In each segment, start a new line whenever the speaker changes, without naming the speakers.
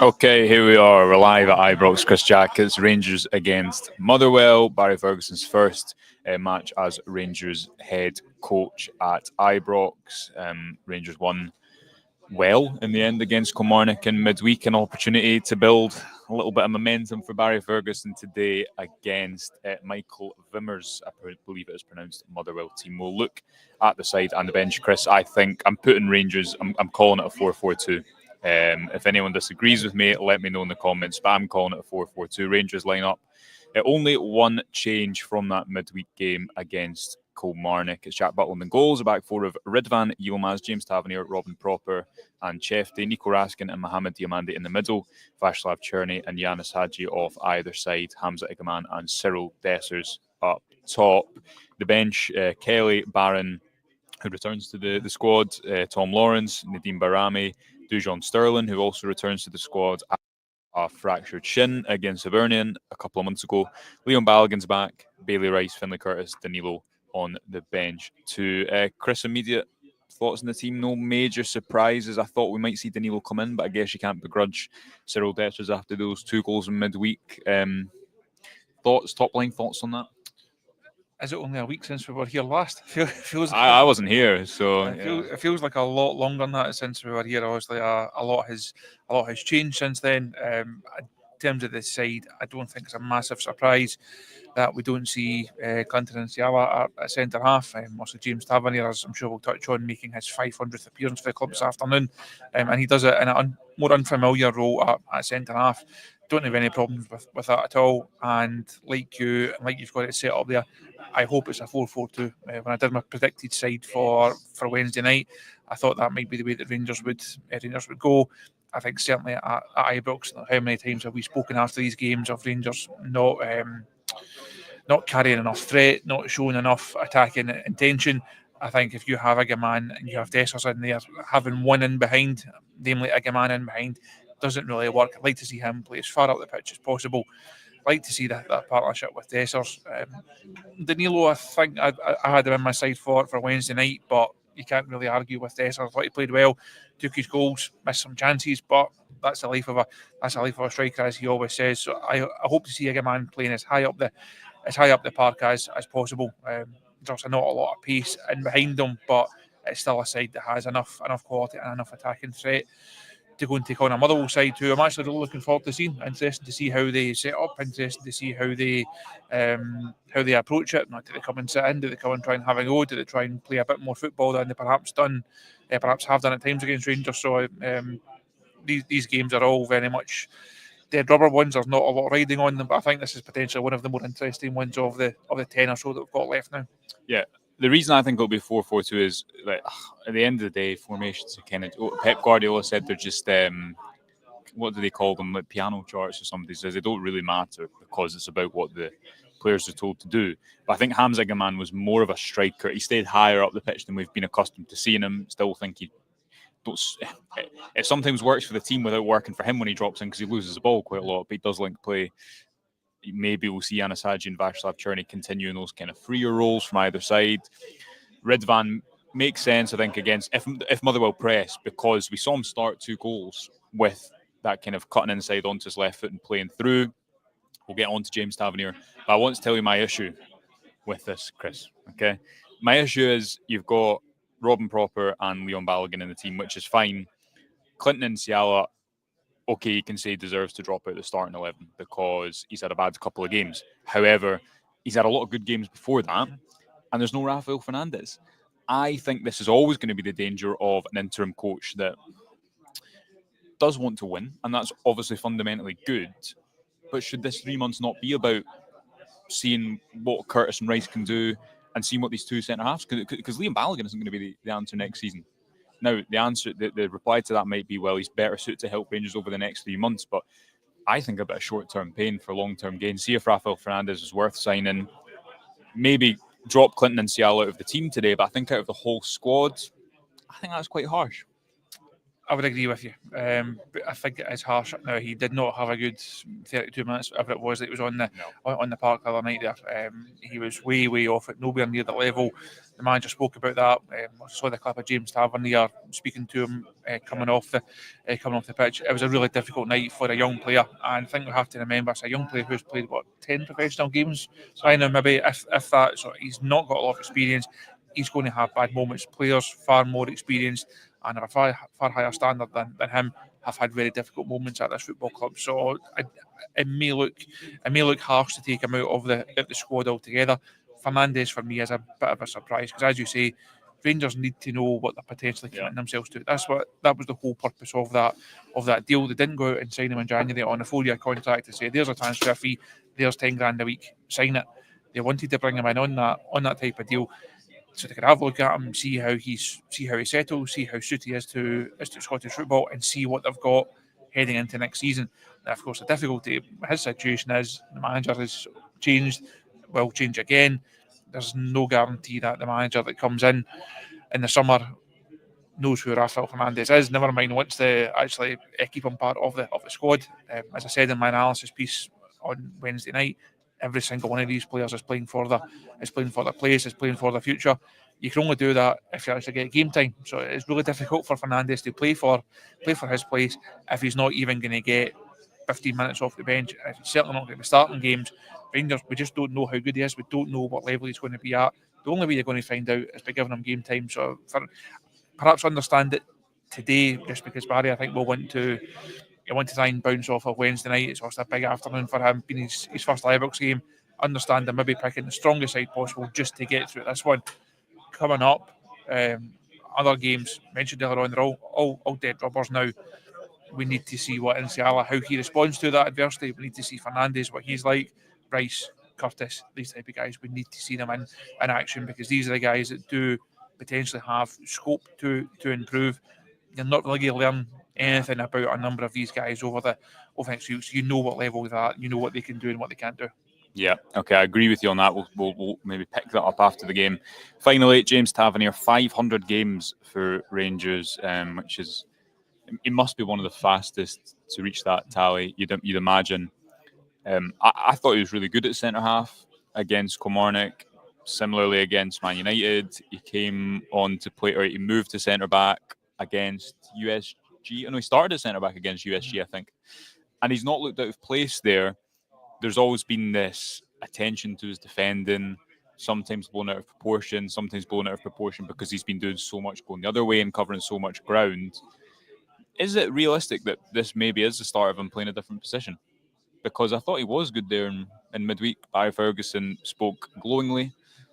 Okay, here we are. We're live at Ibrox. Chris Jack. It's Rangers against Motherwell. Barrie Ferguson's first match as Rangers head coach at Ibrox. Rangers won well in the end against Kilmarnock in midweek. An opportunity to build a little bit of momentum for Barrie Ferguson today against Michael Vimmers. I believe it is pronounced Motherwell team. We'll look at the side and the bench. Chris, I think I'm putting Rangers, I'm calling it a 4-4-2. If anyone disagrees with me, let me know in the comments. But I'm calling it a 4-4-2 Rangers lineup. Only one change from that midweek game against Kilmarnock. It's Jack Butland in goals. A back four of Ridvan, Yilmaz, James Tavernier, Robin Proper, and Chefty. Nico Raskin and Mohamed Diamande in the middle. Václav Cherny and Yanis Hadji off either side. Hamza Igaman and Cyril Dessers up top. The bench: Kelly, Barron, who returns to the squad, Tom Lawrence, Nadeem Barami, Dujon Sterling, who also returns to the squad, a fractured shin against Hibernian a couple of months ago. Leon Balogun's back, Bailey Rice, Finlay Curtis, Danilo on the bench. To Chris, immediate thoughts on the team? No major surprises. I thought we might see Danilo come in, but I guess you can't begrudge Cyril Dessers after those 2 goals in midweek. Top line thoughts on that?
Is it only a week since we were here last?
I wasn't here, so
it feels like a lot longer than that since we were here. Obviously, a lot has changed since then. In terms of the side, I don't think it's a massive surprise that we don't see Clinton and Ciala at centre half. Also, James Tavernier, as I'm sure we'll touch on, making his 500th appearance for the club this afternoon, and he does it in a more unfamiliar role at centre half. Don't have any problems with that at all. And like you've got it set up there, I hope it's a 4-4-2. When I did my predicted side for Wednesday night, I thought that might be the way that Rangers would go. I think certainly at Ibrox, how many times have we spoken after these games of Rangers not carrying enough threat, not showing enough attacking intention. I think if you have Igaman and you have Dessers in there, having one in behind, namely Igaman in behind, doesn't really work. I'd like to see him play as far up the pitch as possible. I'd like to see that partnership with Dessers. Danilo, I think I had him in my side for Wednesday night, but you can't really argue with Dessers. I thought he played well, took his goals, missed some chances, but that's the life of a striker, as he always says. So I hope to see Igaman playing as high up the park as possible. There's not a lot of pace in behind them, but it's still a side that has enough quality and enough attacking threat to go and take on a Motherwell side who I'm actually really looking forward to seeing. Interesting to see how they set up. Interesting to see how they approach it. Not do they come and sit in? Do they come and try and have a go? Do they try and play a bit more football than they perhaps have done at times against Rangers? So these games are all very much dead rubber ones. There's not a lot riding on them, but I think this is potentially one of the more interesting ones of the 10 or so that we've got left now.
Yeah. The reason I think it'll be 4-4-2 is like at the end of the day, formations are kind of. Pep Guardiola said they're just what do they call them, like piano charts or something. He says they don't really matter because it's about what the players are told to do. But I think Hamza Gaman was more of a striker. He stayed higher up the pitch than we've been accustomed to seeing him. Still think it sometimes works for the team without working for him when he drops in because he loses the ball quite a lot. But he does link play. Maybe we'll see Yanis Hadji and Václav Cherny continuing those kind of freer roles from either side. Ridvan makes sense, I think, against if Motherwell press, because we saw him start 2 goals with that kind of cutting inside onto his left foot and playing through. We'll get on to James Tavernier. But I want to tell you my issue with this, Chris. Okay? My issue is you've got Robin Proper and Leon Balogun in the team, which is fine. Clinton and Ciala, okay, you can say he deserves to drop out the starting 11 because he's had a bad couple of games. However, he's had a lot of good games before that, and there's no Rafael Fernandez. I think this is always going to be the danger of an interim coach that does want to win, and that's obviously fundamentally good. But should this 3 months not be about seeing what Curtis and Rice can do and seeing what these 2 centre-halves, because Liam Balogun isn't going to be the answer next season. Now, the reply to that might be, well, he's better suited to help Rangers over the next 3 months, but I think a bit of short-term pain for long-term gain. See if Rafael Fernandez is worth signing. Maybe drop Clinton and Ciala out of the team today, but I think out of the whole squad, I think that's quite harsh.
I would agree with you. But I think it is harsh. Now, he did not have a good 32 minutes, whatever it was that was on the park the other night there. He was way off it, nowhere near the level. The manager spoke about that. I saw the clip of James Tavernier speaking to him coming off the pitch. It was a really difficult night for a young player, and I think we have to remember it's a young player who's played 10 professional games by now, maybe if that. So he's not got a lot of experience. He's going to have bad moments. Players far more experienced and have a far higher standard than him have had very difficult moments at this football club. So it may look harsh to take him out of the squad altogether. Fernandes for me is a bit of a surprise because, as you say, Rangers need to know what they're potentially committing themselves to. That was the whole purpose of that deal. They didn't go out and sign him in January on a 4-year contract to say there's a transfer fee, there's 10 grand a week, sign it. They wanted to bring him in on that type of deal, so they could have a look at him, see how he settles, see how suited he is to Scottish football, and see what they've got heading into next season. Now, of course, the difficulty with his situation is the manager has changed, will change again. There's no guarantee that the manager that comes in the summer knows who Rafael Fernandes is. Never mind wants to actually keep him part of the squad. As I said in my analysis piece on Wednesday night, every single one of these players is playing for their place, is playing for the future. You can only do that if you actually get game time. So it's really difficult for Fernandes to play for his place if he's not even going to get 15 minutes off the bench. If he's certainly not going to be starting games, Rangers, we just don't know how good he is. We don't know what level he's going to be at. The only way you're going to find out is by giving him game time. So perhaps understand it today, just because Barrie, I think, will want to try and bounce off of Wednesday night. It's also a big afternoon for him, being his first Ibrox game. Understand him maybe picking the strongest side possible just to get through this one. Coming up, other games mentioned earlier on, they're all dead rubbers now. We need to see what Insiala, how he responds to that adversity. We need to see Fernandes, what he's like, Rice, Curtis, these type of guys. We need to see them in action, because these are the guys that do potentially have scope to improve. You're not really going to learn anything about a number of these guys over the next few weeks. You know what level they're at, you know what they can do and what they can't do.
Yeah, okay, I agree with you on that. We'll maybe pick that up after the game. Finally, James Tavernier, 500 games for Rangers, which is, it must be one of the fastest to reach that tally, you'd imagine. I thought he was really good at centre half against Kilmarnock. Similarly against Man United, he came on to play, or he moved to centre back against USG. I know he started at centre back against USG, I think, and he's not looked out of place there. There's always been this attention to his defending, sometimes blown out of proportion, because he's been doing so much going the other way and covering so much ground. Is it realistic that this maybe is the start of him playing a different position? Because I thought he was good there in midweek. Barry Ferguson spoke glowingly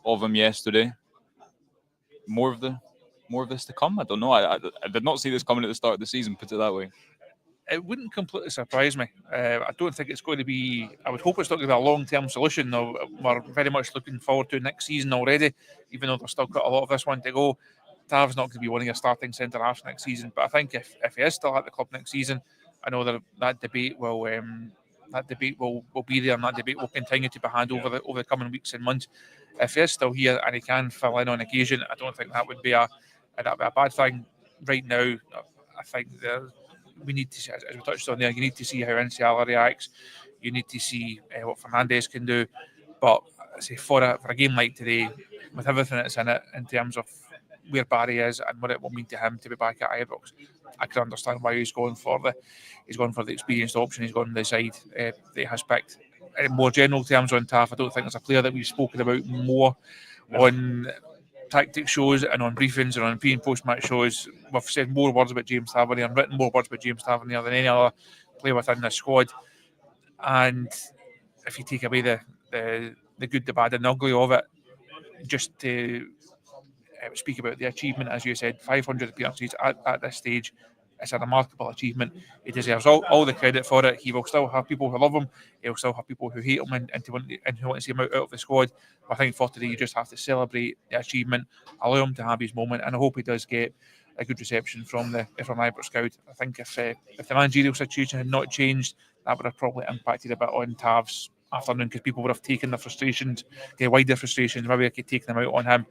of him yesterday. More of this to come. I don't know. I did not see this coming at the start of the season, put it that way.
It wouldn't completely surprise me. I don't think it's going to be. I would hope it's not going to be a long-term solution. Though we're very much looking forward to next season already, even though there's still got a lot of this one to go. Tav's not going to be one of your starting centre halves next season, but I think if he is still at the club next season, I know that debate will be there, and that debate will continue to be had over the coming weeks and months. If he is still here and he can fill in on occasion, I don't think that would be a bad thing. Right now, I think we need to see, as we touched on there, you need to see how Insiala reacts. You need to see what Fernandes can do. But I say for a game like today, with everything that's in it, in terms of where Barry is and what it will mean to him to be back at Ibrox, I can understand why he's going for the experienced option. He's gone on the side that he has picked. In more general terms on Taff, I don't think there's a player that we've spoken about more on tactic shows and on briefings and on pre and post match shows. We've said more words about James Tavernier and written more words about James Tavernier than any other player within this squad. And if you take away the good, the bad, and the ugly of it, just to speak about the achievement, as you said, 500 appearances at this stage. It's a remarkable achievement. He deserves all the credit for it. He will still have people who love him. He will still have people who hate him and who want to see him out of the squad. But I think for today, you just have to celebrate the achievement, allow him to have his moment, and I hope he does get a good reception from Ibrox crowd. I think if the managerial situation had not changed, that would have probably impacted a bit on Tav's afternoon, because people would have taken their frustrations, their wider frustrations, maybe I could take them out on him.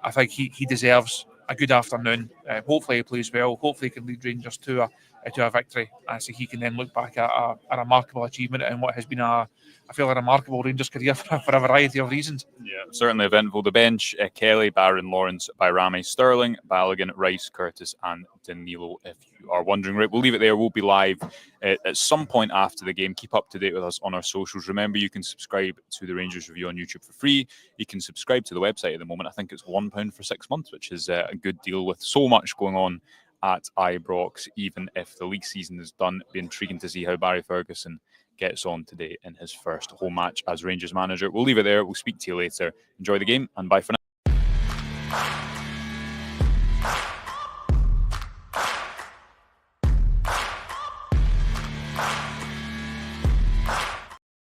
I think he deserves a good afternoon. Hopefully he plays well. Hopefully he can lead Rangers to to a victory. So he can then look back at a remarkable achievement and what has been a fairly remarkable Rangers career for a variety of reasons.
Yeah, certainly eventful. The bench: Kelly, Barron, Lawrence, Bayrami, Sterling, Balogun, Rice, Curtis, and Danilo. If you are wondering, right, we'll leave it there. We'll be live at some point after the game. Keep up to date with us on our socials. Remember, you can subscribe to the Rangers Review on YouTube for free. You can subscribe to the website at the moment. I think it's £1 for 6 months, which is a good deal with so much going on at Ibrox. Even if the league season is done, it'll be intriguing to see how Barry Ferguson gets on today in his first home match as Rangers manager. We'll leave it there. We'll speak to you later. Enjoy the game, and bye for now.